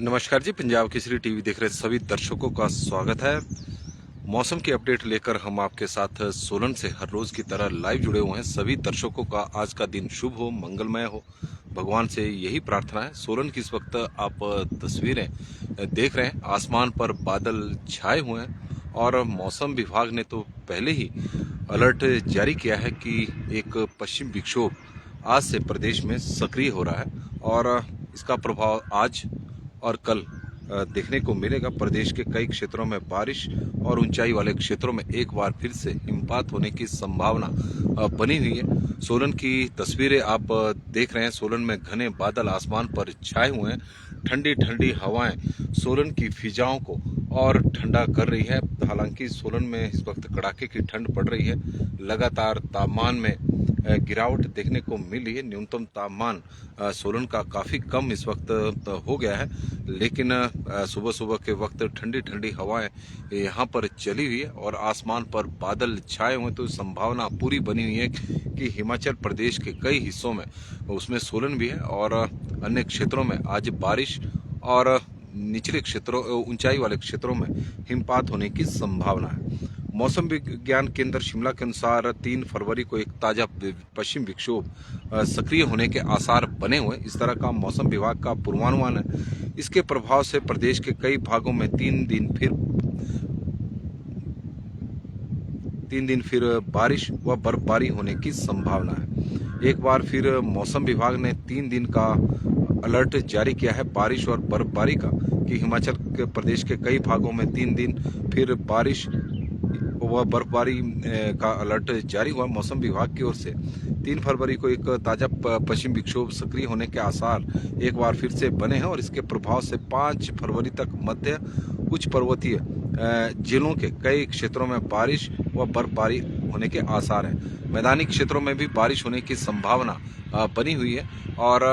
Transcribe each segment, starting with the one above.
नमस्कार जी, पंजाब केसरी टीवी देख रहे सभी दर्शकों का स्वागत है। मौसम की अपडेट लेकर हम आपके साथ सोलन से हर रोज की तरह लाइव जुड़े हुए हैं। सभी दर्शकों का आज का दिन शुभ हो, मंगलमय हो, भगवान से यही प्रार्थना है। सोलन की इस वक्त आप तस्वीरें देख रहे हैं। आसमान पर बादल छाए हुए हैं और मौसम विभाग ने तो पहले ही अलर्ट जारी किया है कि एक पश्चिम विक्षोभ आज से प्रदेश में सक्रिय हो रहा है और इसका प्रभाव आज और कल देखने को मिलेगा। प्रदेश के कई क्षेत्रों में बारिश और ऊंचाई वाले क्षेत्रों में एक बार फिर से हिमपात होने की संभावना बनी हुई है। सोलन की तस्वीरें आप देख रहे हैं। सोलन में घने बादल आसमान पर छाए हुए हैं। ठंडी ठंडी हवाएं सोलन की फिजाओं को और ठंडा कर रही है। हालांकि सोलन में इस वक्त कड़ाके की ठंड पड़ रही है। लगातार तापमान में गिरावट देखने को मिल रही है। न्यूनतम तापमान सोलन का काफ़ी कम इस वक्त हो गया है, लेकिन सुबह सुबह के वक्त ठंडी ठंडी हवाएं यहाँ पर चली हुई है और आसमान पर बादल छाए हुए, तो संभावना पूरी बनी हुई है कि हिमाचल प्रदेश के कई हिस्सों में, उसमें सोलन भी है और अन्य क्षेत्रों में आज बारिश और निचले क्षेत्रों ऊंचाई वाले क्षेत्रों में हिमपात होने की संभावना है। मौसम विज्ञान केंद्र शिमला के अनुसार 3 फरवरी को एक ताजा पश्चिम विक्षोभ सक्रिय होने के आसार बने हुए। इस तरह का मौसम विभाग का पूर्वानुमान है। इसके प्रभाव से प्रदेश के कई भागों में 3 दिन फिर बारिश व बर्फबारी होने की संभावना है। एक बार फिर मौसम विभाग ने 3 दिन का अलर्ट जारी किया है बारिश और बर्फबारी का, कि हिमाचल प्रदेश के कई भागों में 3 दिन फिर बारिश व बर्फबारी का अलर्ट जारी हुआ मौसम विभाग की ओर से। 3 फरवरी को एक ताजा पश्चिम विक्षोभ सक्रिय होने के आसार एक बार फिर से बने हैं और इसके प्रभाव से 5 फरवरी तक मध्य उच्च पर्वतीय जिलों के कई क्षेत्रों में बारिश व बर्फबारी होने के आसार हैं। मैदानी क्षेत्रों में भी बारिश होने की संभावना बनी हुई है और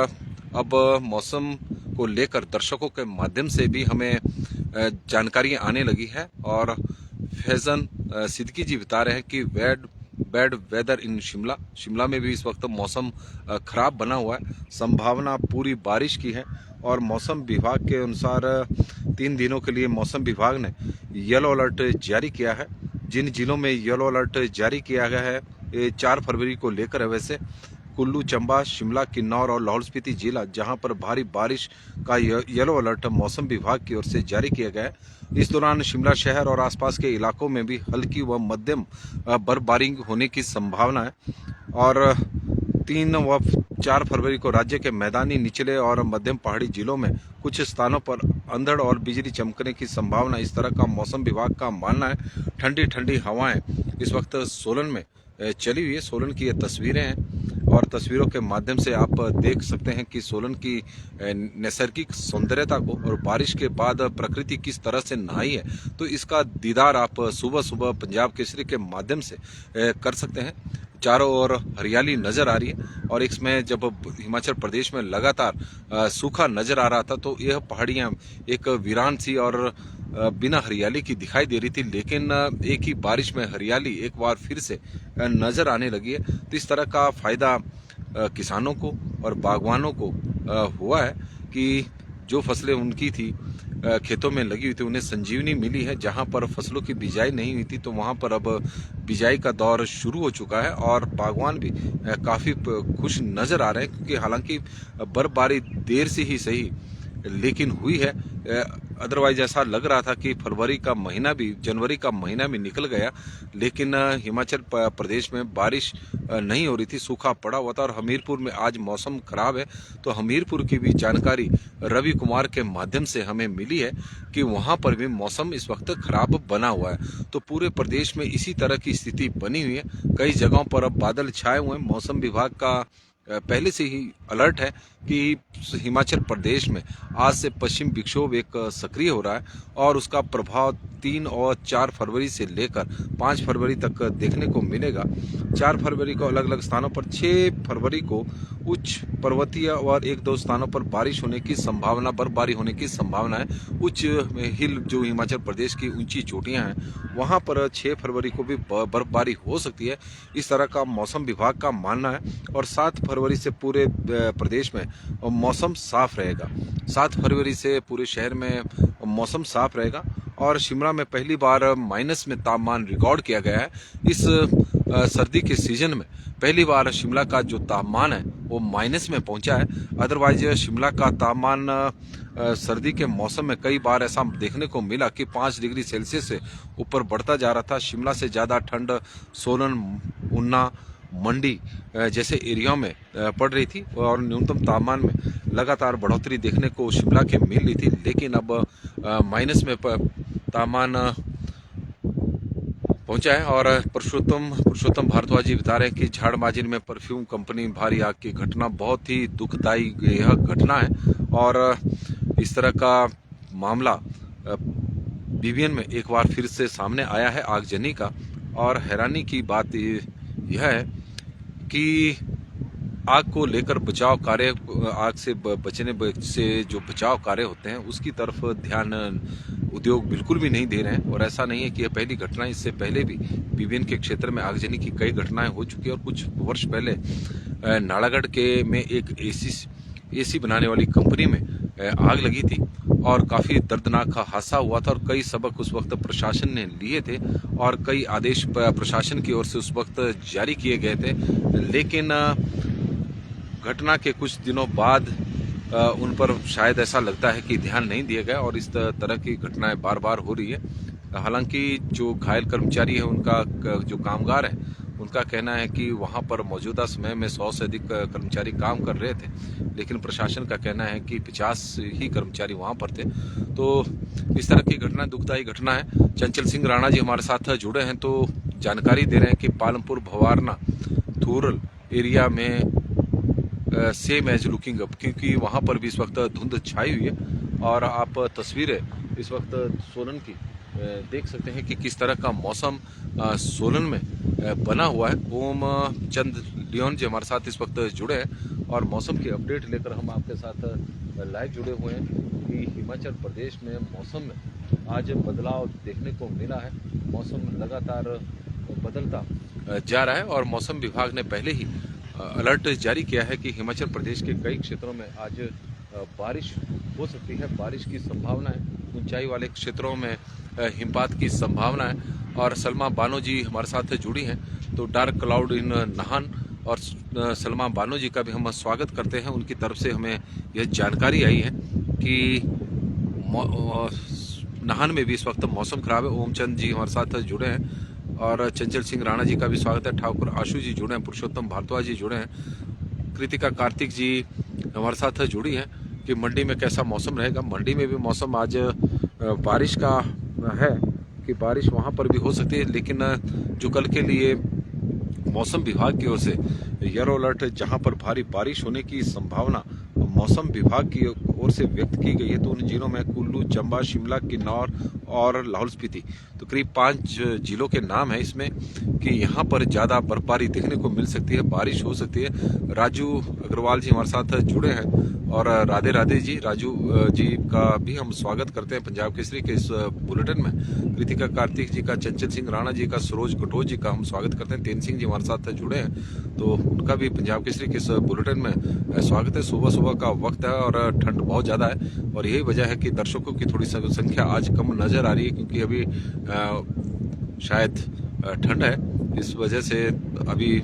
अब मौसम को लेकर दर्शकों के माध्यम से भी हमें जानकारियां आने लगी है और फैजन सिद्दीकी जी बता रहे हैं कि बैड वेदर इन शिमला में भी इस वक्त मौसम खराब बना हुआ है। संभावना पूरी बारिश की है और मौसम विभाग के अनुसार 3 दिनों के लिए मौसम विभाग ने येलो अलर्ट जारी किया है। जिन जिलों में येलो अलर्ट जारी किया गया है, ये 4 फरवरी को लेकर है। वैसे कुल्लू, चंबा, शिमला, किन्नौर और लाहौल स्पीति जिला, जहां पर भारी बारिश का येलो अलर्ट मौसम विभाग की ओर से जारी किया गया है। इस दौरान शिमला शहर और आसपास के इलाकों में भी हल्की व मध्यम बर्फबारी होने की संभावना है और 3 व 4 फरवरी को राज्य के मैदानी, निचले और मध्यम पहाड़ी जिलों में कुछ स्थानों पर अंधड़ और बिजली चमकने की संभावना। इस तरह का मौसम विभाग का मानना है। ठंडी ठंडी हवाएं इस वक्त सोलन में चली हुई है। सोलन की ये तस्वीरें हैं और तस्वीरों के माध्यम से आप देख सकते हैं कि सोलन की नैसर्गिक सौंदर्यता को और बारिश के बाद प्रकृति किस तरह से नहाई है, तो इसका दीदार आप सुबह सुबह पंजाब केसरी के माध्यम से कर सकते हैं। चारों ओर हरियाली नजर आ रही है और इसमें जब हिमाचल प्रदेश में लगातार सूखा नजर आ रहा था, तो यह पहाड़ियां एक वीरान सी और बिना हरियाली की दिखाई दे रही थी, लेकिन एक ही बारिश में हरियाली एक बार फिर से नजर आने लगी है। तो इस तरह का फायदा किसानों को और बागवानों को हुआ है कि जो फसलें उनकी थी खेतों में लगी हुई थी, उन्हें संजीवनी मिली है। जहां पर फसलों की बिजाई नहीं हुई थी, तो वहां पर अब बिजाई का दौर शुरू हो चुका है और बागवान भी काफी खुश नजर आ रहे हैं, क्योंकि हालांकि बर्फबारी देर से ही सही लेकिन हुई है। अदरवाइज ऐसा लग रहा था कि जनवरी का महीना भी निकल गया, लेकिन हिमाचल प्रदेश में बारिश नहीं हो रही थी, सूखा पड़ा हुआ था और हमीरपुर में आज मौसम खराब है। तो हमीरपुर की भी जानकारी रवि कुमार के माध्यम से हमें मिली है कि वहां पर भी मौसम इस वक्त खराब बना हुआ है। तो पूरे प्रदेश में इसी तरह की स्थिति बनी हुई है। कई जगहों पर अब बादल छाए हुए हैं। मौसम विभाग का पहले से ही अलर्ट है कि हिमाचल प्रदेश में आज से पश्चिम विक्षोभ एक सक्रिय हो रहा है और उसका प्रभाव 3 और 4 फरवरी से लेकर 5 फरवरी तक देखने को मिलेगा। 4 फरवरी को अलग अलग स्थानों पर, 6 फरवरी को उच्च पर्वतीय और 1-2 स्थानों पर बारिश होने की संभावना, बर्फबारी होने की संभावना है। उच्च हिल जो हिमाचल प्रदेश की ऊंची चोटियां हैं वहां पर 6 फरवरी को भी बर्फबारी हो सकती है, इस तरह का मौसम विभाग का मानना है। और 7 फरवरी से पूरे प्रदेश में मौसम साफ रहेगा। 7 फरवरी से पूरे शहर में मौसम साफ रहेगा और शिमला में पहली बार माइनस में तापमान रिकॉर्ड किया गया है। इस सर्दी के सीजन में पहली बार शिमला का जो तापमान है वो माइनस में पहुंचा है। अदरवाइज शिमला का तापमान सर्दी के मौसम में कई बार ऐसा देखने को मिला कि 5 डिग्री सेल्सियस से ऊपर बढ़ता जा रहा था। शिमला से ज़्यादा ठंड सोलन, ऊना, मंडी जैसे एरिया में पड़ रही थी और न्यूनतम तापमान में लगातार बढ़ोतरी देखने को शिमला के मिल रही थी। लेकिन अब माइनस में तापमान पहुंचा है। और पुरुषोत्तम भारद्वाज जी बता रहे हैं कि झाड़माजिन में परफ्यूम कंपनी भारी आग की घटना बहुत ही दुखदायी यह घटना है और इस तरह का मामला बीबीएन में एक बार फिर से सामने आया है आगजनी का। और हैरानी की बात यह है कि आग को लेकर बचाव कार्य, आग से बचने से जो बचाव कार्य होते हैं उसकी तरफ ध्यान उद्योग बिल्कुल भी नहीं दे रहे हैं। और ऐसा नहीं है कि यह पहली घटना, इससे पहले भी बीबीएन के क्षेत्र में आगजनी की कई घटनाएं हो चुकी है। और कुछ वर्ष पहले नालागढ़ के में एक एसी बनाने वाली कंपनी में आग लगी थी और काफ़ी दर्दनाक हादसा हुआ था और कई सबक उस वक्त प्रशासन ने लिए थे और कई आदेश प्रशासन की ओर से उस वक्त जारी किए गए थे। लेकिन घटना के कुछ दिनों बाद उन पर शायद ऐसा लगता है कि ध्यान नहीं दिया गया और इस तरह की घटनाएं बार बार हो रही है। हालांकि जो घायल कर्मचारी है, उनका जो कामगार है, उनका कहना है कि वहां पर मौजूदा समय में 100 से अधिक कर्मचारी काम कर रहे थे, लेकिन प्रशासन का कहना है कि 50 ही कर्मचारी वहां पर थे। तो इस तरह की घटना दुखदायी घटना है। चंचल सिंह राणा जी हमारे साथ जुड़े हैं तो जानकारी दे रहे हैं कि पालमपुर भवारना थूरल एरिया में सेम एज लुकिंग अप, क्योंकि वहां पर भी इस वक्त धुंध छाई हुई है। और आप तस्वीरें इस वक्त सोलन की देख सकते हैं कि किस तरह का मौसम सोलन में बना हुआ है। ओम चंद लियोन जी हमारे साथ इस वक्त जुड़े हैं और मौसम की अपडेट लेकर हम आपके साथ लाइव जुड़े हुए हैं कि हिमाचल प्रदेश में मौसम में आज बदलाव देखने को मिला है। मौसम लगातार बदलता जा रहा है और मौसम विभाग ने पहले ही अलर्ट जारी किया है कि हिमाचल प्रदेश के कई क्षेत्रों में आज बारिश हो सकती है, बारिश की संभावना है। ऊंचाई वाले क्षेत्रों में हिमपात की संभावना है। और सलमा बानो जी हमारे साथ जुड़ी हैं तो डार्क क्लाउड इन नाहन, और सलमा बानो जी का भी हम स्वागत करते हैं। उनकी तरफ से हमें यह जानकारी आई है कि नाहन में भी इस वक्त मौसम खराब है। ओमचंद जी हमारे साथ जुड़े हैं और चंचल सिंह राणा जी का भी स्वागत है। ठाकुर आशु जी जुड़े हैं, पुरुषोत्तम भारद्वाज जी जुड़े हैं, कृतिका कार्तिक जी हमारे साथ जुड़ी हैं कि मंडी में कैसा मौसम रहेगा। मंडी में भी मौसम आज बारिश का है कि बारिश वहां पर भी हो सकती है, लेकिन जो कल के लिए मौसम विभाग की ओर से येलो अलर्ट, जहां पर भारी बारिश होने की संभावना मौसम विभाग की ओर से व्यक्त की गई है, तो उन जिलों में कुल्लू, चंबा, शिमला, किन्नौर और लाहौल स्पीति, तो करीब 5 जिलों के नाम है इसमें कि यहाँ पर ज़्यादा बर्फबारी देखने को मिल सकती है, बारिश हो सकती है। राजू अग्रवाल जी हमारे साथ जुड़े हैं और राधे राधे जी, राजू जी का भी हम स्वागत करते हैं पंजाब केसरी के इस बुलेटिन में। कृतिका कार्तिक जी का, चंचल सिंह राणा जी का, सरोज कटोच जी का हम स्वागत करते हैं। तेन सिंह जी हमारे साथ जुड़े हैं तो उनका भी पंजाब केसरी के इस बुलेटिन में स्वागत है। सुबह सुबह का वक्त है और ठंड बहुत ज़्यादा है और यही वजह है कि दर्शकों की थोड़ी संख्या आज कम नजर आ रही है, क्योंकि अभी शायद ठंड है, इस वजह से अभी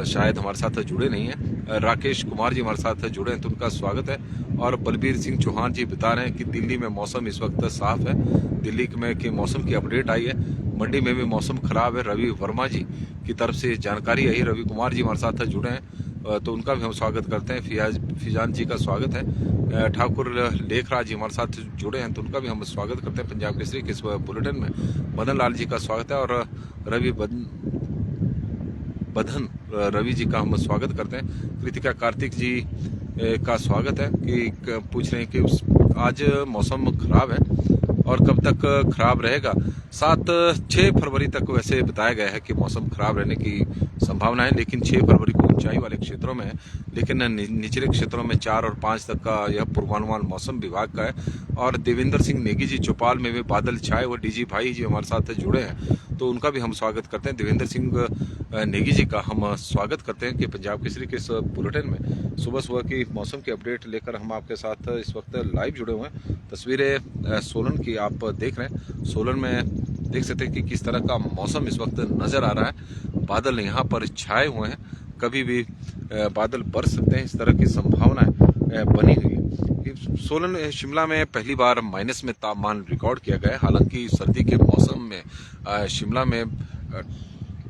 शायद हमारे साथ जुड़े नहीं हैं। राकेश कुमार जी हमारे साथ जुड़े हैं तो उनका स्वागत है। और बलबीर सिंह चौहान जी बता रहे हैं कि दिल्ली में मौसम इस वक्त साफ है, दिल्ली में की मौसम की अपडेट आई है। मंडी में भी मौसम खराब है, रवि वर्मा जी की तरफ से जानकारी आई। रवि कुमार जी हमारे साथ जुड़े हैं तो उनका भी हम स्वागत करते हैं। फिजान जी का स्वागत है। ठाकुर लेखराज जी हमारे साथ जुड़े हैं तो उनका भी हम स्वागत करते हैं पंजाब केसरी के इस बुलेटिन में। मदन लाल जी का स्वागत है और रवि बधन रवि जी का हम स्वागत करते हैं। कृतिका कार्तिक जी का स्वागत है कि पूछ रहे हैं कि आज मौसम खराब है और कब तक खराब रहेगा। 6 फरवरी तक वैसे बताया गया है कि मौसम खराब रहने की संभावना है, लेकिन 6 फरवरी को ऊंचाई वाले क्षेत्रों में है, लेकिन निचले क्षेत्रों में 4 और 5 तक का यह पूर्वानुमान मौसम विभाग का है। और देवेंद्र सिंह नेगी जी चौपाल में भी बादल छाए हुए डीजी भाई जी हमारे साथ जुड़े हैं, तो उनका भी हम स्वागत करते हैं। देवेंद्र सिंह नेगी जी का हम स्वागत करते हैं कि पंजाब केसरी के इस बुलेटिन में सुबह सुबह की मौसम की अपडेट लेकर हम आपके साथ इस वक्त लाइव जुड़े हुए हैं। तस्वीरें सोलन की आप देख रहे हैं। सोलन में देख सकते हैं कि किस तरह का मौसम इस वक्त नजर आ रहा है। बादल यहाँ पर छाए हुए हैं, कभी भी बादल बरस सकते हैं, इस तरह की संभावनाएं बनी हुई है। सोलन शिमला में पहली बार माइनस में तापमान रिकॉर्ड किया गया है। हालांकि सर्दी के मौसम में शिमला में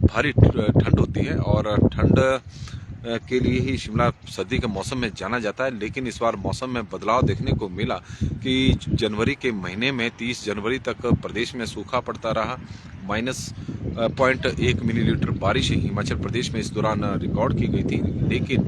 भारी ठंड होती है और ठंड के लिए ही शिमला सर्दी के मौसम में जाना जाता है, लेकिन इस बार मौसम में बदलाव देखने को मिला कि जनवरी के महीने में 30 जनवरी तक प्रदेश में सूखा पड़ता रहा। -0.1 मिलीलीटर बारिश हिमाचल प्रदेश में इस दौरान रिकॉर्ड की गई थी, लेकिन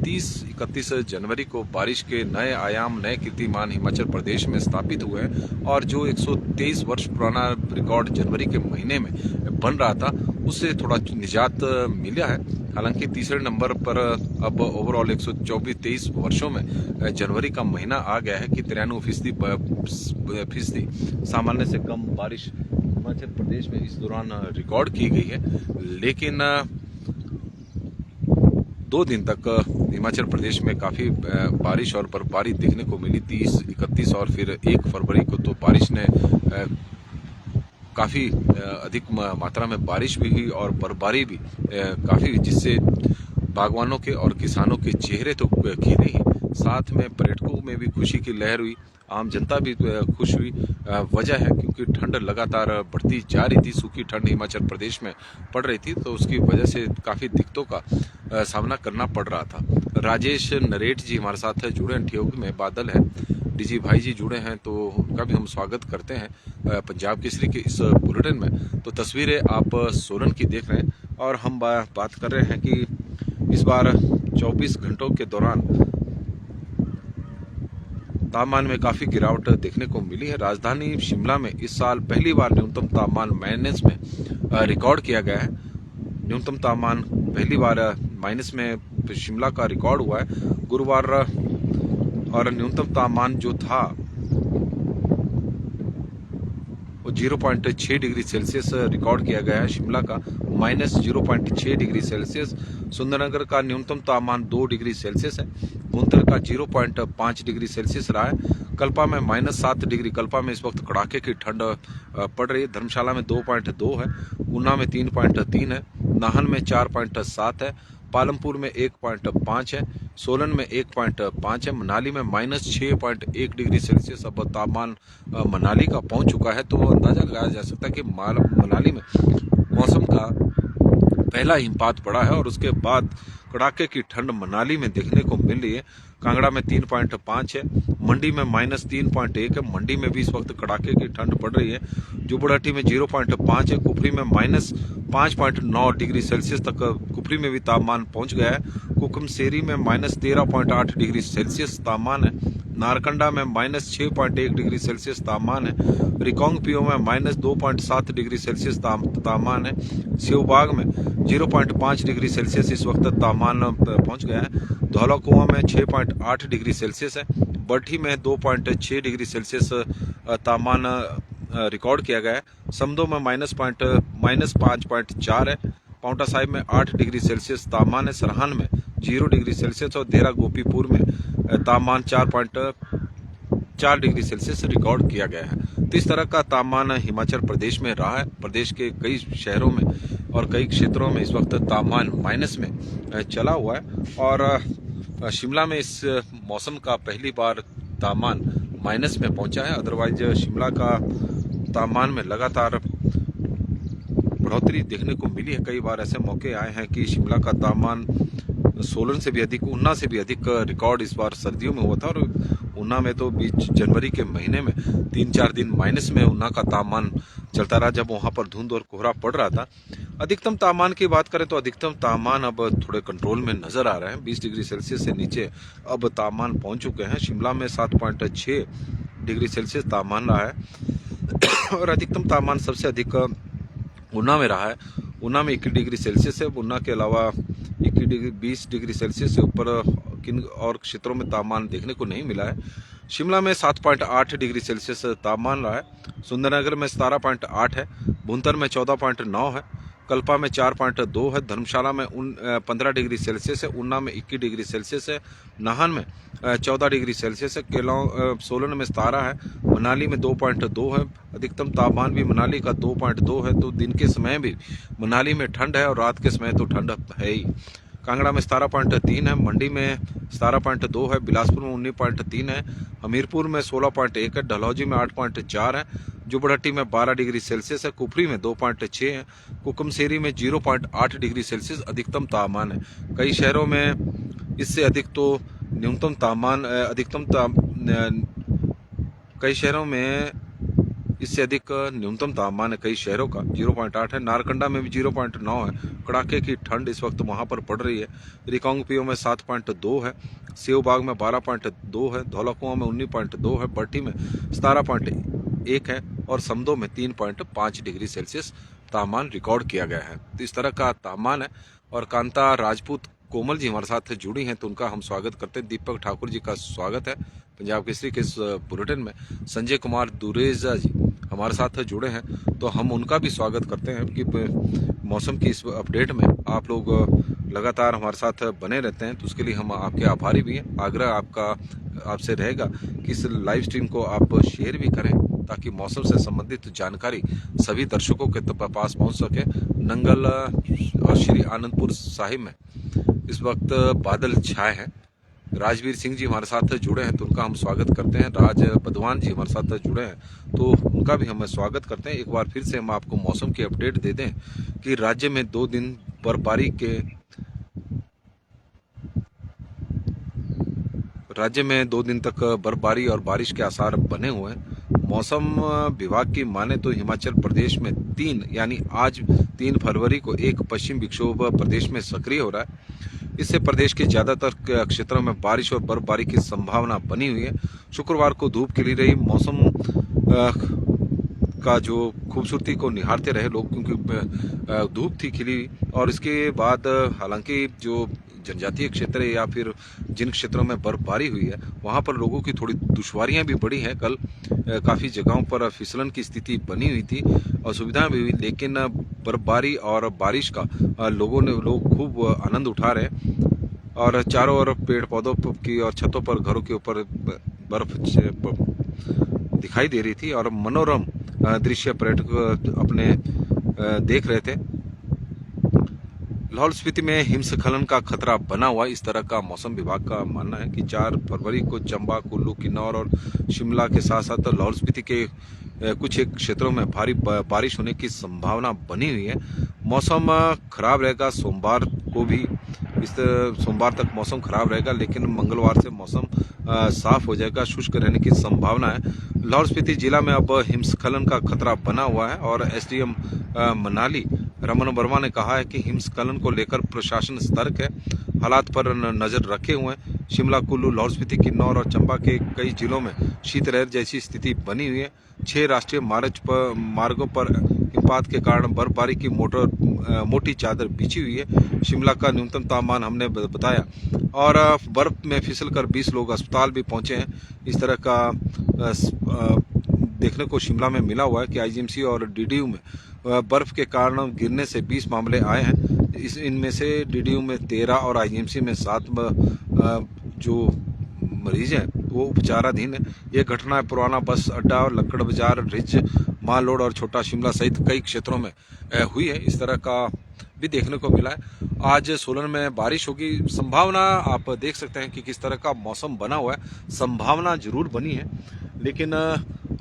30-31 जनवरी को बारिश के नए आयाम, नए कीर्तिमान हिमाचल प्रदेश में स्थापित हुए हैं और जो 123 वर्ष पुराना रिकॉर्ड जनवरी के महीने में बन रहा था उससे थोड़ा निजात मिला है। हालांकि तीसरे नंबर पर अब ओवरऑल 124-23 वर्षों में जनवरी का महीना आ गया है कि 93% सामान्य से कम बारिश हिमाचल प्रदेश में इस दौरान रिकॉर्ड की गई है। लेकिन 2 दिन तक हिमाचल प्रदेश में काफ़ी बारिश और बर्फबारी देखने को मिली। 30, 31 और फिर 1 फरवरी को तो बारिश ने काफ़ी अधिक मात्रा में बारिश भी हुई और बर्फबारी भी काफ़ी, जिससे बागवानों के और किसानों के चेहरे तो खिले ही, साथ में पर्यटकों में भी खुशी की लहर हुई, आम जनता भी खुश हुई। वजह है क्योंकि ठंड लगातार बढ़ती जा रही थी, सूखी ठंड हिमाचल प्रदेश में पड़ रही थी, तो उसकी वजह से काफ़ी दिक्कतों का सामना करना पड़ रहा था। राजेश नरेट जी हमारे साथ जुड़े हैं, ठियोग में बादल है, डीजी भाई जी जुड़े हैं, तो उनका भी हम स्वागत करते हैं पंजाब केसरी के इस बुलेटिन में। तो तस्वीरें आप सोलन की देख रहे हैं और हम बात कर रहे हैं कि इस बार 24 घंटों के दौरान तापमान में काफ़ी गिरावट देखने को मिली है। राजधानी शिमला में इस साल पहली बार न्यूनतम तापमान माइनस में रिकॉर्ड किया गया है। न्यूनतम तापमान पहली बार माइनस में शिमला का रिकॉर्ड हुआ है गुरुवार, और न्यूनतम तापमान जो था वो 0.6 डिग्री सेल्सियस रिकॉर्ड किया गया है शिमला का, -0.6 डिग्री सेल्सियस। सुंदरनगर का न्यूनतम तापमान 2 डिग्री सेल्सियस है। भुंतर का 0.5 डिग्री सेल्सियस रहा है। कल्पा में -7 डिग्री, कल्पा में इस वक्त कड़ाके की ठंड पड़ रही है। धर्मशाला में 2.2 है, ऊना में 3.3 है, नाहन में 4.7 है, पालमपुर में 1.5 है, सोलन में 1.5 है, मनाली में -6.1 डिग्री सेल्सियस अब तापमान मनाली का पहुंच चुका है। तो अंदाजा लगाया जा सकता है कि मनाली में मौसम का पहला हिमपात पड़ा है और उसके बाद कड़ाके की ठंड मनाली में देखने को मिल रही है। कांगड़ा में 3.5 है, मंडी में -3.1 है, मंडी में भी इस वक्त कड़ाके की ठंड पड़ रही है। जुबड़ाटी में 0.5 है, कुफरी में -5.9 डिग्री सेल्सियस तक कुफरी में भी तापमान पहुंच गया है। कुकमसेरी में -13.8 डिग्री सेल्सियस तापमान है। नारकंडा में -6.1 डिग्री सेल्सियस तापमान है। रिकोंगपियो में -2.7 डिग्री सेल्सियस तापमान है। सेवबाग में 0.5 डिग्री सेल्सियस इस वक्त तापमान पहुंच गया है। धौलाकुआं में 6.8 डिग्री सेल्सियस है। बठी में 2.6 डिग्री सेल्सियस तापमान रिकॉर्ड किया गया है। समदो में -5.4 है। पाउंटा साहिब में 8 डिग्री सेल्सियस तापमान है। सरहान में 0 डिग्री सेल्सियस और देरा गोपीपुर में तापमान 4.4 डिग्री सेल्सियस रिकॉर्ड किया गया है। तो इस तरह का तापमान हिमाचल प्रदेश में रहा है। प्रदेश के कई शहरों में और कई क्षेत्रों में इस वक्त तापमान माइनस में चला हुआ है और शिमला में इस मौसम का पहली बार तापमान माइनस में पहुंचा है। अदरवाइज शिमला का तापमान में लगातार बढ़ोतरी देखने को मिली है। कई बार ऐसे मौके आए हैं कि शिमला का तापमान सोलन से भी अधिक, ऊना से भी अधिक रिकॉर्ड इस बार सर्दियों में हुआ था और ऊना में तो बीच जनवरी के महीने में 3-4 दिन माइनस में ऊना का तापमान चलता रहा, जब वहां पर धुंध और कोहरा पड़ रहा था। अधिकतम तापमान की बात करें तो अधिकतम तापमान अब थोड़े कंट्रोल में नजर आ रहे हैं। 20 डिग्री सेल्सियस से नीचे अब तापमान पहुंच चुके हैं। शिमला में 7.6 डिग्री सेल्सियस तापमान रहा है। और अधिकतम तापमान सबसे अधिक ऊना में रहा है। ऊना में 21 डिग्री सेल्सियस है। ऊना के अलावा 20 डिग्री सेल्सियस से ऊपर किन और क्षेत्रों में तापमान देखने को नहीं मिला है। शिमला में 7.8 डिग्री सेल्सियस तापमान रहा है। सुंदरनगर में 17.8 है। भुंतर में 14.9 है। कल्पा में 4.2 है। धर्मशाला में 15 डिग्री सेल्सियस है। ऊना में 21 डिग्री सेल्सियस है। नाहन में 14 डिग्री सेल्सियस है। सोलन में 17 है। मनाली में 2.2 है। अधिकतम तापमान भी मनाली का 2.2 है। तो दिन के समय भी मनाली में ठंड है और रात के समय तो ठंड है ही। कांगड़ा में 17.3 है। मंडी में 17.2 है। बिलासपुर में 19.3 है। हमीरपुर में 16.1 है। डलहौजी में 8.4 है। जुबड़हट्टी में 12 डिग्री सेल्सियस है। कुफरी में 2.6 है। कुकुमसेरी में 0.8 डिग्री सेल्सियस अधिकतम तापमान है। कई शहरों में इससे अधिक तो न्यूनतम तापमान कई शहरों में इससे अधिक न्यूनतम तापमान है। कई शहरों का 0.8 है। नारकंडा में भी 0.9 है। कड़ाके की ठंड इस वक्त वहां पर पड़ रही है। रिकांगपिओ में 7.2 है। सेवबाग में 12.2 है। धौलाकुआं में 19.2 है। बट्टी में 17.1 है और समदो में 3.5 डिग्री सेल्सियस तापमान रिकॉर्ड किया गया है। तो इस तरह का तापमान है। और कांता राजपूत कोमल जी हमारे साथ जुड़ी हैं तो उनका हम स्वागत करते हैं। दीपक ठाकुर जी का स्वागत है पंजाब केसरी के इस बुलेटिन में। संजय कुमार दुरेजा जी हमारे साथ जुड़े हैं तो हम उनका भी स्वागत करते हैं कि मौसम की इस अपडेट में आप लोग लगातार हमारे साथ बने रहते हैं तो उसके लिए हम आपके आभारी भी हैं। आग्रह आपसे रहेगा कि इस लाइव स्ट्रीम को आप शेयर भी करें ताकि मौसम से संबंधित जानकारी सभी दर्शकों के पास पहुंच सके। नंगल और श्री आनंदपुर साहिब में इस वक्त बादल छाए हैं। राजवीर सिंह जी हमारे साथ जुड़े हैं तो उनका हम स्वागत करते हैं। राज बधवान जी हमारे साथ जुड़े हैं तो उनका भी हम स्वागत करते हैं। एक बार फिर से हम आपको मौसम की अपडेट दे दें कि राज्य में 2 दिन बर्फबारी तक बर्फबारी और बारिश के आसार बने हुए हैं। मौसम विभाग की माने तो हिमाचल प्रदेश में 3 यानी आज 3 फरवरी को एक पश्चिम विक्षोभ प्रदेश में सक्रिय हो रहा है। इससे प्रदेश के ज्यादातर क्षेत्रों में बारिश और बर्फबारी की संभावना बनी हुई है। शुक्रवार को धूप खिली रही। मौसम का जो खूबसूरती को निहारते रहे लोग क्योंकि धूप थी खिली। और इसके बाद हालांकि जो जनजातीय क्षेत्र है या फिर जिन क्षेत्रों में बर्फबारी हुई है वहां पर लोगों की थोड़ी दुश्वारियां भी बढ़ी हैं। कल काफी जगहों पर फिसलन की स्थिति बनी हुई थी और सुविधाएं भी हुई, लेकिन बर्फबारी और बारिश का लोग खूब आनंद उठा रहे हैं। और चारों ओर पेड़ पौधों की और छतों पर घरों के ऊपर बर्फ दिखाई दे रही थी और मनोरम दृश्य पर्यटक अपने देख रहे थे। लाहौल स्पीति में हिमस्खलन का खतरा बना हुआ। इस तरह का मौसम विभाग का मानना है कि 4 फरवरी को चंबा, कुल्लू, किन्नौर और शिमला के साथ साथ लाहौल स्पीति के कुछ एक क्षेत्रों में भारी बारिश होने की संभावना बनी हुई है। मौसम खराब रहेगा। सोमवार तक मौसम खराब रहेगा, लेकिन मंगलवार से मौसम साफ हो जाएगा। शुष्क रहने की संभावना है। लाहौल स्पीति जिला में अब हिमस्खलन का खतरा बना हुआ है और एसडीएम मनाली रमन वर्मा ने कहा है कि हिमस्खलन को लेकर प्रशासन सतर्क है, हालात पर नजर रखे हुए हैं। शिमला, कुल्लू, लाहौल स्पीति, किन्नौर और चंबा के कई जिलों में शीतलहर जैसी स्थिति बनी हुई है। 6 राष्ट्रीय मार्गों पर हिमपात के कारण बर्फबारी की मोटी चादर बिछी हुई है। शिमला का न्यूनतम तापमान हमने बताया और बर्फ में फिसलकर 20 लोग अस्पताल भी पहुंचे हैं। इस तरह का देखने को शिमला में मिला हुआ है कि आईजीएमसी और डीडीयू में बर्फ के कारण गिरने से 20 मामले आए हैं। इनमें से डीडीयू में 13 और आईजीएमसी में 7 जो मरीज हैं वो उपचाराधीन है। ये घटना पुराना बस अड्डा और लक्कड़ बाजार, रिज, माल रोड और छोटा शिमला सहित कई क्षेत्रों में हुई है। इस तरह का भी देखने को मिला है। आज सोलन में बारिश होगी संभावना आप देख सकते हैं कि किस तरह का मौसम बना हुआ है। संभावना जरूर बनी है, लेकिन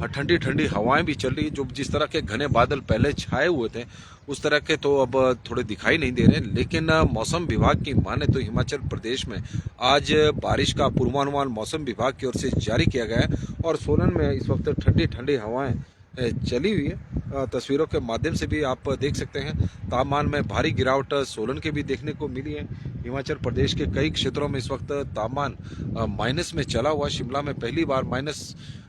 ठंडी ठंडी हवाएं भी चल रही है। जो जिस तरह के घने बादल पहले छाए हुए थे उस तरह के तो अब थोड़े दिखाई नहीं दे रहे। लेकिन मौसम विभाग की माने तो हिमाचल प्रदेश में आज बारिश का पूर्वानुमान मौसम विभाग की ओर से जारी किया गया है और सोलन में इस वक्त ठंडी ठंडी हवाएं चली हुई है। तस्वीरों के माध्यम से भी आप देख सकते हैं। तापमान में भारी गिरावट सोलन के भी देखने को मिली है। हिमाचल प्रदेश के कई क्षेत्रों में इस वक्त तापमान माइनस में चला हुआ। शिमला में पहली बार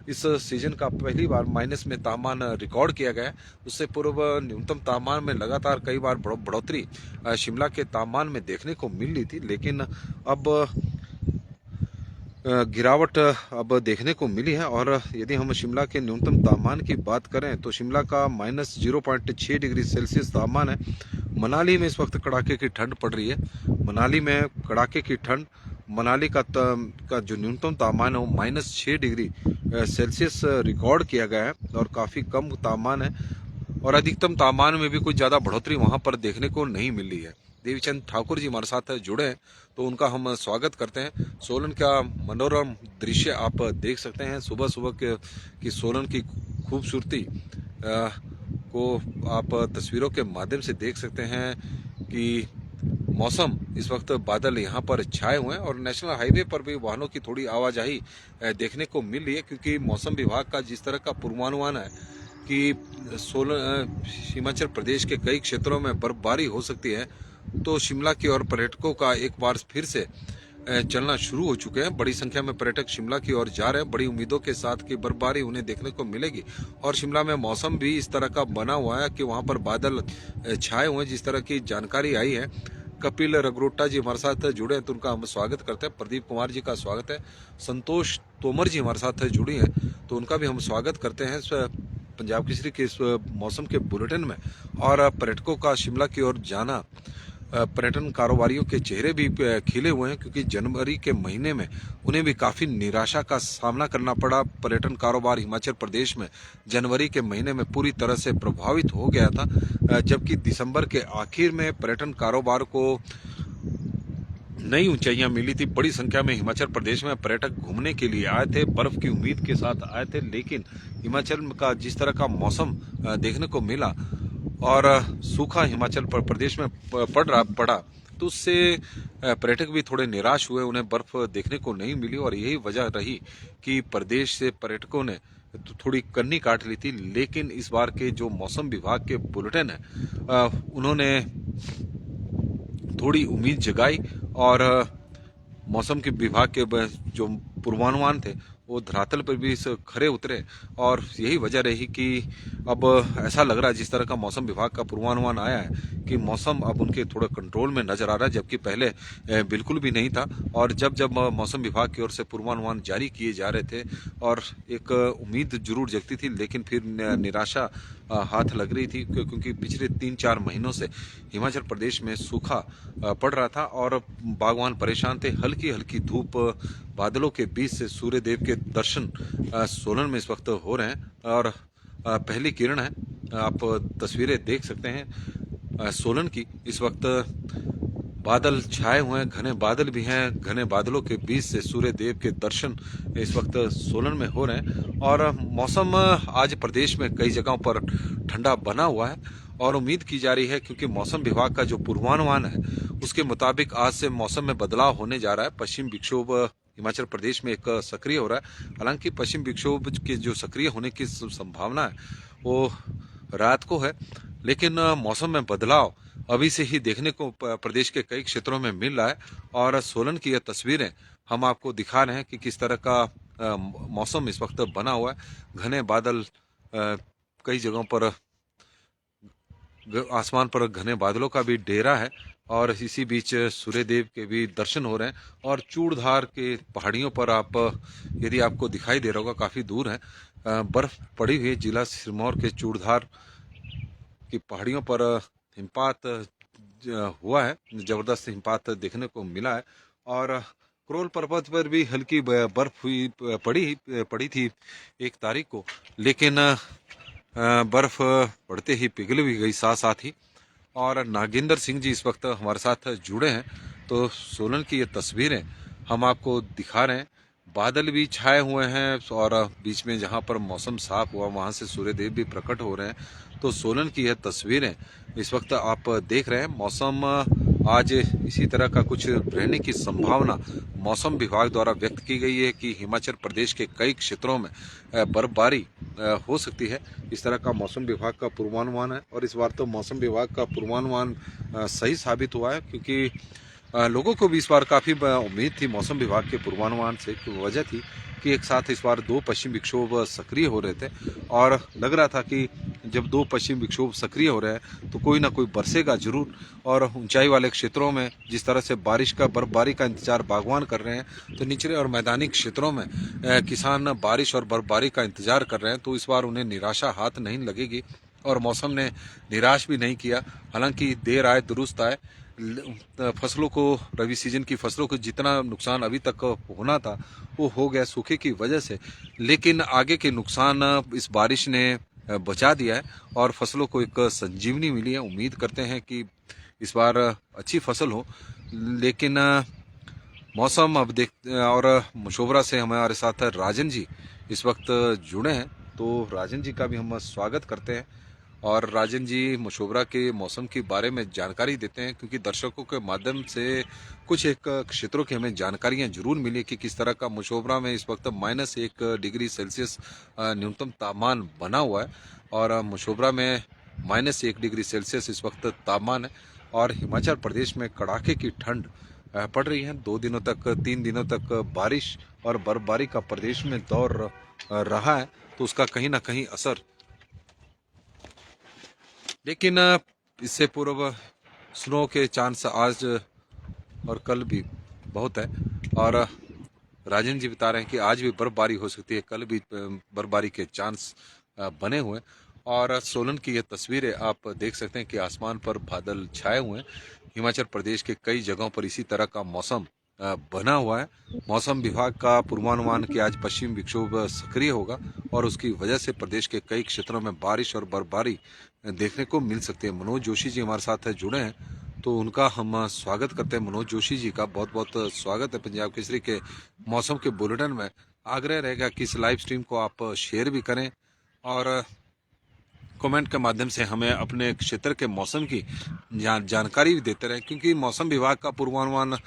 इस सीजन का पहली बार माइनस में तापमान रिकॉर्ड किया गया है। उससे पूर्व न्यूनतम तापमान में लगातार कई बार बढ़ोतरी शिमला के तापमान में देखने को मिल रही थी, लेकिन अब गिरावट अब देखने को मिली है। और यदि हम शिमला के न्यूनतम तापमान की बात करें तो शिमला का -0.6 डिग्री सेल्सियस तापमान है। मनाली में इस वक्त कड़ाके की ठंड पड़ रही है। मनाली में कड़ाके की ठंड, मनाली का जो न्यूनतम तापमान है वो -6 डिग्री सेल्सियस रिकॉर्ड किया गया है और काफ़ी कम तापमान है। और अधिकतम तापमान में भी कुछ ज़्यादा बढ़ोतरी वहाँ पर देखने को नहीं मिल रही है। देवीचंद ठाकुर जी हमारे साथ जुड़े हैं तो उनका हम स्वागत करते हैं। सोलन का मनोरम दृश्य आप देख सकते हैं। सुबह सुबह की सोलन की खूबसूरती को आप तस्वीरों के माध्यम से देख सकते हैं कि मौसम इस वक्त बादल यहाँ पर छाए हुए हैं और नेशनल हाईवे पर भी वाहनों की थोड़ी आवाजाही देखने को मिल रही है, क्योंकि मौसम विभाग का जिस तरह का पूर्वानुमान है कि हिमाचल प्रदेश के कई क्षेत्रों में बर्फबारी हो सकती है, तो शिमला की ओर पर्यटकों का एक बार फिर से चलना शुरू हो चुके हैं। बड़ी संख्या में पर्यटक शिमला की ओर जा रहे हैं, बड़ी उम्मीदों के साथ कि बर्फबारी उन्हें देखने को मिलेगी। और शिमला में मौसम भी इस तरह का बना हुआ है कि वहां पर बादल छाए हुए हैं, जिस तरह की जानकारी आई है। कपिल रगरोटा जी हमारे साथ जुड़े हैं तो उनका हम स्वागत करते हैं। प्रदीप कुमार जी का स्वागत है। संतोष तोमर जी हमारे साथ जुड़ी हैं तो उनका भी हम स्वागत करते हैं पंजाब केसरी के इस मौसम के बुलेटिन में। और पर्यटकों का शिमला की ओर जाना, पर्यटन कारोबारियों के चेहरे भी खिले हुए हैं, क्योंकि जनवरी के महीने में उन्हें भी काफ़ी निराशा का सामना करना पड़ा। पर्यटन कारोबार हिमाचल प्रदेश में जनवरी के महीने में पूरी तरह से प्रभावित हो गया था, जबकि दिसंबर के आखिर में पर्यटन कारोबार को नई ऊंचाइयां मिली थी। बड़ी संख्या में हिमाचल प्रदेश में पर्यटक घूमने के लिए आए थे, बर्फ की उम्मीद के साथ आए थे, लेकिन हिमाचल का जिस तरह का मौसम देखने को मिला और सूखा हिमाचल प्रदेश में पड़ा तो उससे पर्यटक भी थोड़े निराश हुए, उन्हें बर्फ देखने को नहीं मिली। और यही वजह रही कि प्रदेश से पर्यटकों ने थोड़ी कन्नी काट ली थी। लेकिन इस बार के जो मौसम विभाग के बुलेटिन है उन्होंने थोड़ी उम्मीद जगाई और मौसम के विभाग के जो पूर्वानुमान थे वो धरातल पर भी खरे उतरे। और यही वजह रही कि अब ऐसा लग रहा है, जिस तरह का मौसम विभाग का पूर्वानुमान आया है, कि मौसम अब उनके थोड़ा कंट्रोल में नजर आ रहा है, जबकि पहले बिल्कुल भी नहीं था। और जब जब मौसम विभाग की ओर से पूर्वानुमान जारी किए जा रहे थे और एक उम्मीद जरूर जगती थी, लेकिन फिर निराशा हाथ लग रही थी, क्योंकि पिछले 3-4 महीनों से हिमाचल प्रदेश में सूखा पड़ रहा था और बागवान परेशान थे। हल्की हल्की धूप, बादलों के बीच से सूर्य देव के दर्शन सोलन में इस वक्त हो रहे हैं और पहली किरण है। आप तस्वीरें देख सकते हैं सोलन की। इस वक्त बादल छाए हुए हैं, घने बादल भी हैं। घने बादलों के बीच से सूर्य देव के दर्शन इस वक्त सोलन में हो रहे हैं। और मौसम आज प्रदेश में कई जगहों पर ठंडा बना हुआ है और उम्मीद की जा रही है, क्योंकि मौसम विभाग का जो पूर्वानुमान है उसके मुताबिक आज से मौसम में बदलाव होने जा रहा है। पश्चिम विक्षोभ हिमाचल प्रदेश में एक सक्रिय हो रहा है। हालांकि पश्चिम विक्षोभ के जो सक्रिय होने की संभावना है वो रात को है, लेकिन मौसम में बदलाव अभी से ही देखने को प्रदेश के कई क्षेत्रों में मिल रहा है। और सोलन की ये तस्वीरें हम आपको दिखा रहे हैं कि किस तरह का मौसम इस वक्त बना हुआ है। घने बादल कई जगहों पर, आसमान पर घने बादलों का भी डेरा है और इसी बीच सूर्यदेव के भी दर्शन हो रहे हैं। और चूड़धार के पहाड़ियों पर आप, यदि आपको दिखाई दे रहा होगा, काफ़ी दूर है, बर्फ पड़ी हुई है। जिला सिरमौर के चूड़धार की पहाड़ियों पर हिमपात हुआ है, जबरदस्त हिमपात देखने को मिला है। और क्रोल पर्वत पर भी हल्की बर्फ पड़ी थी 1 तारीख को, लेकिन बर्फ पड़ते ही पिघल भी गई साथ ही। और नागेंद्र सिंह जी इस वक्त हमारे साथ जुड़े हैं तो सोलन की ये तस्वीरें हम आपको दिखा रहे हैं। बादल भी छाए हुए हैं और बीच में जहां पर मौसम साफ हुआ वहां से सूर्यदेव भी प्रकट हो रहे हैं। तो सोलन की यह तस्वीरें इस वक्त आप देख रहे हैं। मौसम आज इसी तरह का कुछ रहने की संभावना मौसम विभाग द्वारा व्यक्त की गई है कि हिमाचल प्रदेश के कई क्षेत्रों में बर्फबारी हो सकती है। इस तरह का मौसम विभाग का पूर्वानुमान है और इस बार तो मौसम विभाग का पूर्वानुमान सही साबित हुआ है, क्योंकि लोगों को भी इस बार काफ़ी उम्मीद थी मौसम विभाग के पूर्वानुमान से। वजह थी कि एक साथ इस बार दो पश्चिम विक्षोभ सक्रिय हो रहे थे और लग रहा था कि जब दो पश्चिम विक्षोभ सक्रिय हो रहे हैं तो कोई ना कोई बरसेगा जरूर। और ऊंचाई वाले क्षेत्रों में जिस तरह से बारिश का बर्फबारी का इंतजार बागवान कर रहे हैं, तो निचले और मैदानी क्षेत्रों में किसान बारिश और बर्फबारी का इंतजार कर रहे हैं। तो इस बार उन्हें निराशा हाथ नहीं लगेगी और मौसम ने निराश भी नहीं किया। हालांकि देर आए दुरुस्त आए, फसलों को, रबी सीजन की फसलों को जितना नुकसान अभी तक होना था वो हो गया सूखे की वजह से, लेकिन आगे के नुकसान इस बारिश ने बचा दिया है और फसलों को एक संजीवनी मिली है। उम्मीद करते हैं कि इस बार अच्छी फसल हो। लेकिन मौसम अब देख, और मशोबरा से हमारे साथ राजन जी इस वक्त जुड़े हैं, तो राजन जी का भी हम स्वागत करते हैं। और राजन जी मशोबरा के मौसम के बारे में जानकारी देते हैं, क्योंकि दर्शकों के माध्यम से कुछ एक क्षेत्रों की हमें जानकारियां जरूर मिली कि किस तरह का मशोबरा में इस वक्त -1 डिग्री सेल्सियस न्यूनतम तापमान बना हुआ है और मशोबरा में -1 डिग्री सेल्सियस इस वक्त तापमान है। और हिमाचल प्रदेश में कड़ाके की ठंड पड़ रही है। 2 दिनों तक, 3 दिनों तक बारिश और बर्फबारी का प्रदेश में दौर रहा है, तो उसका कहीं ना कहीं असर, लेकिन इससे पूर्व स्नो के चांस आज और कल भी बहुत है। और राजन जी बता रहे हैं कि आज भी बर्फबारी हो सकती है, कल भी बर्फबारी के चांस बने हुए हैं। और सोलन की ये तस्वीरें आप देख सकते हैं कि आसमान पर बादल छाए हुए हैं। हिमाचल प्रदेश के कई जगहों पर इसी तरह का मौसम बना हुआ है। मौसम विभाग का पूर्वानुमान कि आज पश्चिम विक्षोभ सक्रिय होगा और उसकी वजह से प्रदेश के कई क्षेत्रों में बारिश और बर्फबारी देखने को मिल सकती है। मनोज जोशी जी हमारे साथ जुड़े हैं, तो उनका हम स्वागत करते हैं। मनोज जोशी जी का बहुत बहुत स्वागत है पंजाब केसरी के मौसम के बुलेटिन में। आग्रह रहेगा कि इस लाइव स्ट्रीम को आप शेयर भी करें और कमेंट के माध्यम से हमें अपने क्षेत्र के मौसम की जानकारी भी देते रहें, क्योंकि मौसम विभाग का पूर्वानुमान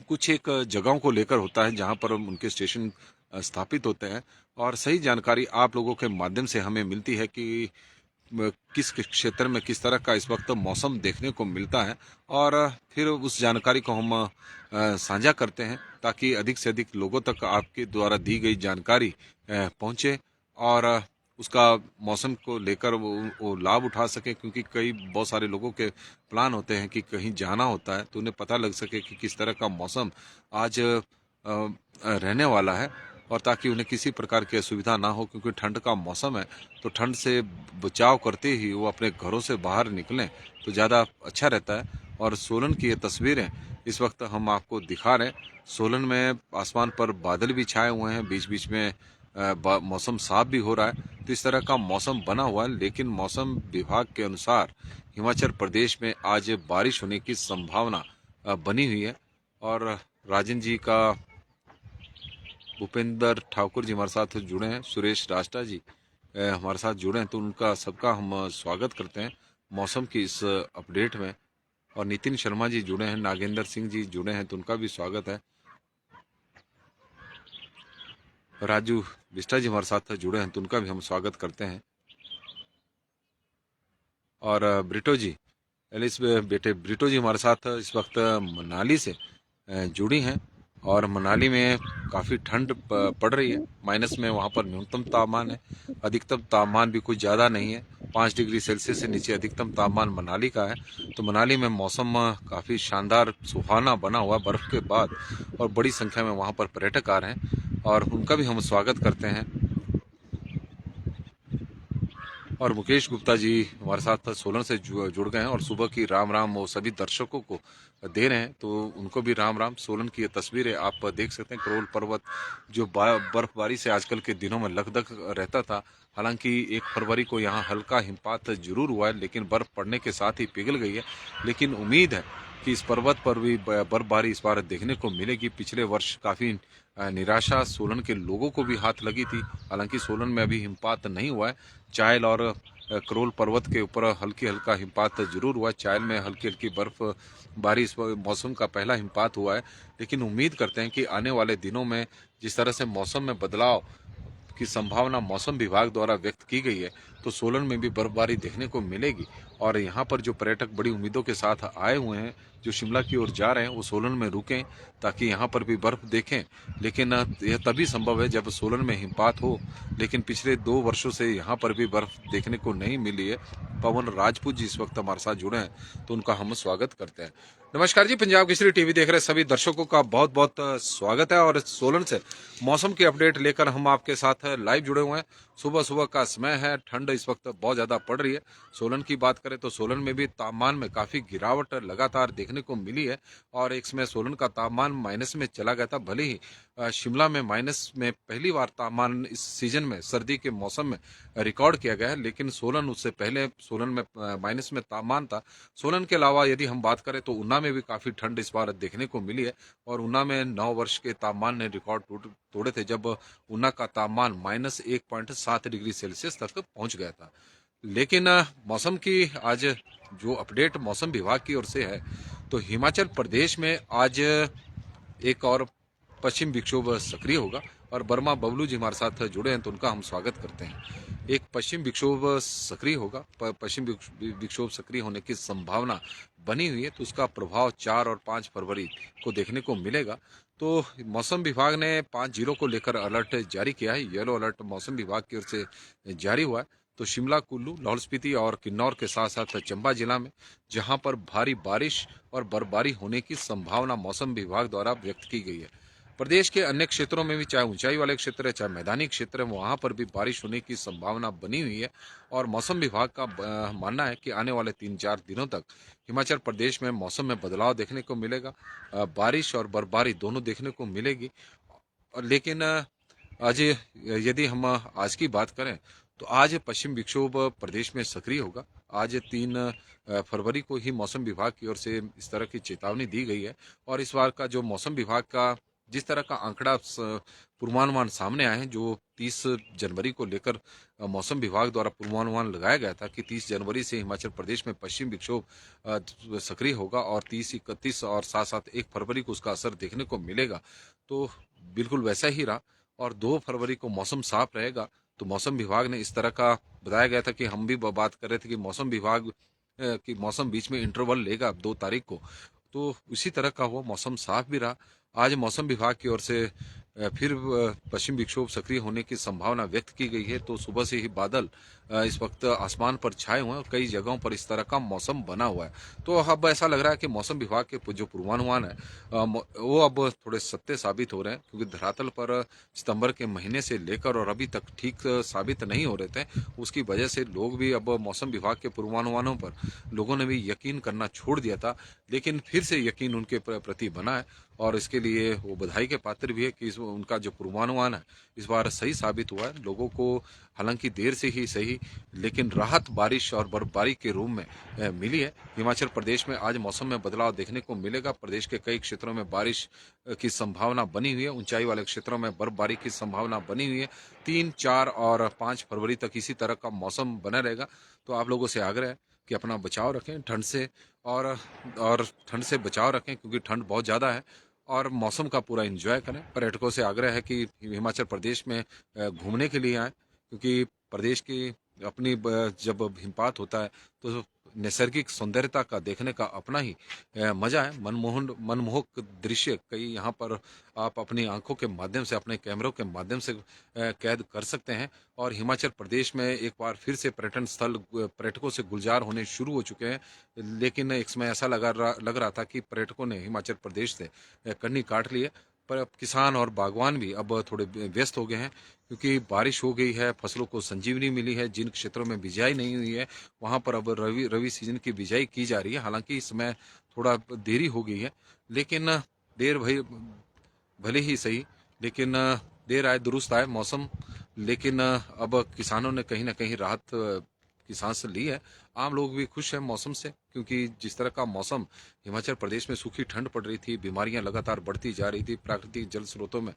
कुछ एक जगहों को लेकर होता है जहां पर उनके स्टेशन स्थापित होते हैं और सही जानकारी आप लोगों के माध्यम से हमें मिलती है कि किस क्षेत्र में किस तरह का इस वक्त मौसम देखने को मिलता है और फिर उस जानकारी को हम साझा करते हैं ताकि अधिक से अधिक लोगों तक आपके द्वारा दी गई जानकारी पहुंचे और उसका मौसम को लेकर वो लाभ उठा सके, क्योंकि बहुत सारे लोगों के प्लान होते हैं कि कहीं जाना होता है तो उन्हें पता लग सके कि किस तरह का मौसम आज रहने वाला है और ताकि उन्हें किसी प्रकार की असुविधा ना हो, क्योंकि ठंड का मौसम है तो ठंड से बचाव करते ही वो अपने घरों से बाहर निकलें तो ज़्यादा अच्छा रहता है। और सोलन की ये तस्वीरें इस वक्त हम आपको दिखा रहे हैं। सोलन में आसमान पर बादल भी छाए हुए हैं, बीच बीच में मौसम साफ भी हो रहा है, तो इस तरह का मौसम बना हुआ है। लेकिन मौसम विभाग के अनुसार हिमाचल प्रदेश में आज बारिश होने की संभावना बनी हुई है। और राजन जी का, भूपेंद्र ठाकुर जी हमारे साथ जुड़े हैं, सुरेश राष्ट्रा जी हमारे साथ जुड़े हैं, तो उनका सबका हम स्वागत करते हैं मौसम की इस अपडेट में। और नितिन शर्मा जी जुड़े हैं, नागेंद्र सिंह जी जुड़े हैं, तो उनका भी स्वागत है। राजू बिस्टा जी हमारे साथ जुड़े हैं, तो उनका भी हम स्वागत करते हैं। और ब्रिटो जी, एलिस बेटे ब्रिटो जी हमारे साथ इस वक्त मनाली से जुड़ी हैं और मनाली में काफ़ी ठंड पड़ रही है। माइनस में वहाँ पर न्यूनतम तापमान है, अधिकतम तापमान भी कुछ ज़्यादा नहीं है। 5 डिग्री सेल्सियस से नीचे अधिकतम तापमान मनाली का है। तो मनाली में मौसम काफ़ी शानदार सुहाना बना हुआ बर्फ़ के बाद और बड़ी संख्या में वहाँ पर पर्यटक आ रहे हैं और उनका भी हम स्वागत करते हैं। और मुकेश गुप्ता जी हमारे साथ सोलन से जुड़ गए हैं और सुबह की राम राम वो सभी दर्शकों को दे रहे हैं, तो उनको भी राम राम। सोलन की ये तस्वीरें आप देख सकते हैं, करोल पर्वत जो बर्फबारी से आजकल के दिनों में लकदक रहता था। हालांकि 1 फरवरी को यहाँ हल्का हिमपात जरूर हुआ है, लेकिन बर्फ पड़ने के साथ ही पिघल गई है। लेकिन उम्मीद है कि इस पर्वत पर भी बर्फबारी इस बार देखने को मिलेगी। पिछले वर्ष काफ़ी निराशा सोलन के लोगों को भी हाथ लगी थी। हालांकि सोलन में अभी हिमपात नहीं हुआ है। चायल और करोल पर्वत के ऊपर हल्की हल्का हिमपात जरूर हुआ है। चायल में हल्की हल्की बर्फबारी इस मौसम का पहला हिमपात हुआ है। लेकिन उम्मीद करते हैं कि आने वाले दिनों में जिस तरह से मौसम में बदलाव की संभावना मौसम विभाग द्वारा व्यक्त की गई है, तो सोलन में भी बर्फबारी देखने को मिलेगी। और यहाँ पर जो पर्यटक बड़ी उम्मीदों के साथ आए हुए हैं जो शिमला की ओर जा रहे हैं वो सोलन में रुकें ताकि यहाँ पर भी बर्फ देखें। लेकिन यह तभी संभव है जब सोलन में हिमपात हो। लेकिन पिछले 2 वर्षों से यहाँ पर भी बर्फ देखने को नहीं मिली है। पवन राजपूत जी इस वक्त हमारे साथ जुड़े हैं, तो उनका हम स्वागत करते हैं। नमस्कार जी, पंजाब केसरी टीवी देख रहे सभी दर्शकों का बहुत बहुत स्वागत है। और सोलन से मौसम की अपडेट लेकर हम आपके साथ लाइव जुड़े हुए हैं। सुबह सुबह का समय है, ठंड इस वक्त बहुत ज्यादा पड़ रही है। सोलन की बात करें तो सोलन में भी तापमान में काफी गिरावट लगातार देखने को मिली है और एक समय सोलन का तापमान माइनस में चला गया था। भले ही शिमला में माइनस में पहली बार तापमान इस सीजन में सर्दी के मौसम में रिकॉर्ड किया गया है, लेकिन सोलन उससे पहले सोलन में माइनस में तापमान था। सोलन के अलावा यदि हम बात करें तो ऊना में भी काफी ठंड इस बार देखने को मिली है और ऊना में 9 वर्ष के तापमान ने रिकॉर्ड तोड़े थे जब ऊना का तापमान -1.7 डिग्री सेल्सियस तक पहुंच गया था। लेकिन मौसम की आज जो अपडेट मौसम विभाग की ओर से है तो हिमाचल प्रदेश में आज एक और पश्चिम विक्षोभ सक्रिय होगा और बर्मा बबलू जी हमारे साथ जुड़े हैं, तो उनका हम स्वागत करते हैं। एक पश्चिम विक्षोभ सक्रिय होगा, पश्चिम विक्षोभ सक्रिय होने की संभावना बनी हुई है, तो उसका प्रभाव 4 और 5 फरवरी को देखने को मिलेगा। तो मौसम विभाग ने 5 जिलों को लेकर अलर्ट जारी किया है। येलो अलर्ट मौसम विभाग की ओर से जारी हुआ है। तो शिमला, कुल्लू, लाहौल स्पीति और किन्नौर के साथ साथ चंबा जिला में जहां पर भारी बारिश और बर्फबारी होने की संभावना मौसम विभाग द्वारा व्यक्त की गई है। प्रदेश के अन्य क्षेत्रों में भी, चाहे ऊंचाई वाले क्षेत्र है चाहे मैदानी क्षेत्र है, वहां पर भी बारिश होने की संभावना बनी हुई है। और मौसम विभाग का मानना है कि आने वाले 3-4 दिनों तक हिमाचल प्रदेश में मौसम में बदलाव देखने को मिलेगा। बारिश और बर्फबारी दोनों देखने को मिलेगी। लेकिन आज यदि हम आज की बात करें तो आज पश्चिम विक्षोभ प्रदेश में सक्रिय होगा। आज 3 फरवरी को ही मौसम विभाग की ओर से इस तरह की चेतावनी दी गई है। और इस बार का जो मौसम विभाग का जिस तरह का आंकड़ा पूर्वानुमान सामने आए हैं, जो 30 जनवरी को लेकर मौसम विभाग द्वारा पूर्वानुमान लगाया गया था कि 30 जनवरी से हिमाचल प्रदेश में पश्चिम विक्षोभ सक्रिय होगा और 30, 31 और साथ साथ 1 फरवरी को उसका असर देखने को मिलेगा, तो बिल्कुल वैसा ही रहा। और 2 फरवरी को मौसम साफ रहेगा। तो मौसम विभाग ने इस तरह का बताया गया था कि हम भी बात कर रहे थे कि मौसम विभाग की मौसम बीच में इंटरवल लेगा 2 तारीख को, तो उसी तरह का हुआ। मौसम साफ भी रहा। आज मौसम विभाग की ओर से फिर पश्चिम विक्षोभ सक्रिय होने की संभावना व्यक्त की गई है। तो सुबह से ही बादल इस वक्त आसमान पर छाए हुए हैं, कई जगहों पर इस तरह का मौसम बना हुआ है। तो अब ऐसा लग रहा है कि मौसम विभाग के जो पूर्वानुमान है वो अब थोड़े सत्य साबित हो रहे हैं, क्योंकि धरातल पर सितंबर के महीने से लेकर और अभी तक ठीक साबित नहीं हो रहे थे। उसकी वजह से लोग भी अब मौसम विभाग के पूर्वानुमानों पर लोगों ने भी यकीन करना छोड़ दिया था, लेकिन फिर से यकीन उनके प्रति बना है और इसके लिए वो बधाई के पात्र भी है कि उनका जो पूर्वानुमान है इस बार सही साबित हुआ है। लोगों को हालांकि देर से ही सही, लेकिन राहत बारिश और बर्फबारी के रूप में मिली है। हिमाचल प्रदेश में आज मौसम में बदलाव देखने को मिलेगा। प्रदेश के कई क्षेत्रों में बारिश की संभावना बनी हुई है, ऊंचाई वाले क्षेत्रों में बर्फबारी की संभावना बनी हुई है। 3, 4 और 5 फरवरी तक इसी तरह का मौसम बना रहेगा। तो आप लोगों से आग्रह है कि अपना बचाव रखें ठंड से और ठंड से बचाव रखें, क्योंकि ठंड बहुत ज़्यादा है। और मौसम का पूरा एंजॉय करें। पर्यटकों से आग्रह है कि हिमाचल प्रदेश में घूमने के लिए आएँ, क्योंकि प्रदेश की अपनी जब हिमपात होता है तो नैसर्गिक सौंदर्यता का देखने का अपना ही मजा है। मनमोहक दृश्य कई यहाँ पर आप अपनी आंखों के माध्यम से, अपने कैमरों के माध्यम से कैद कर सकते हैं। और हिमाचल प्रदेश में एक बार फिर से पर्यटन स्थल पर्यटकों से गुलजार होने शुरू हो चुके हैं। लेकिन एक समय ऐसा लग रहा था कि पर्यटकों ने हिमाचल प्रदेश से कन्नी काट ली है। पर अब किसान और बागवान भी अब थोड़े व्यस्त हो गए हैं, क्योंकि बारिश हो गई है, फसलों को संजीवनी मिली है। जिन क्षेत्रों में बिजाई नहीं हुई है वहां पर अब रवि सीजन की बिजाई की जा रही है। हालांकि इस समय थोड़ा देरी हो गई है, लेकिन देर भले ही सही, लेकिन देर आए दुरुस्त आए मौसम। लेकिन अब किसानों ने कहीं ना कहीं राहत की सांस ली है। आम लोग भी खुश हैं मौसम से, क्योंकि जिस तरह का मौसम हिमाचल प्रदेश में सूखी ठंड पड़ रही थी, बीमारियां लगातार बढ़ती जा रही थी, प्राकृतिक जल स्रोतों में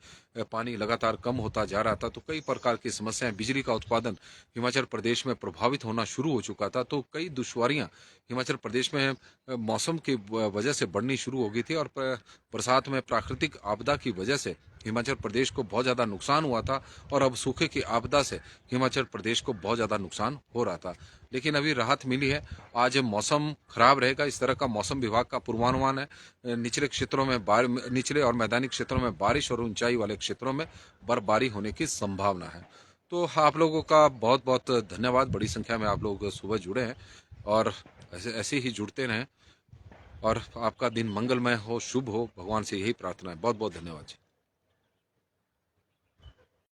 पानी लगातार कम होता जा रहा था, तो कई प्रकार की समस्याएं, बिजली का उत्पादन हिमाचल प्रदेश में प्रभावित होना शुरू हो चुका था। तो कई दुश्वारियां हिमाचल प्रदेश में मौसम की वजह से बढ़नी शुरू हो गई थी। और बरसात में प्राकृतिक आपदा की वजह से हिमाचल प्रदेश को बहुत ज़्यादा नुकसान हुआ था और अब सूखे की आपदा से हिमाचल प्रदेश को बहुत ज़्यादा नुकसान हो रहा था। लेकिन अभी राहत मिली है। आज मौसम खराब रहेगा, इस तरह का मौसम विभाग का पूर्वानुमान है। निचले क्षेत्रों में निचले और मैदानी क्षेत्रों में बारिश और ऊंचाई वाले क्षेत्रों में बर्फबारी होने की संभावना है। तो आप लोगों का बहुत बहुत धन्यवाद, बड़ी संख्या में आप लोग सुबह जुड़े हैं और ऐसे ही जुड़ते रहें और आपका दिन मंगलमय हो, शुभ हो, भगवान से यही प्रार्थना है। बहुत बहुत धन्यवाद जी।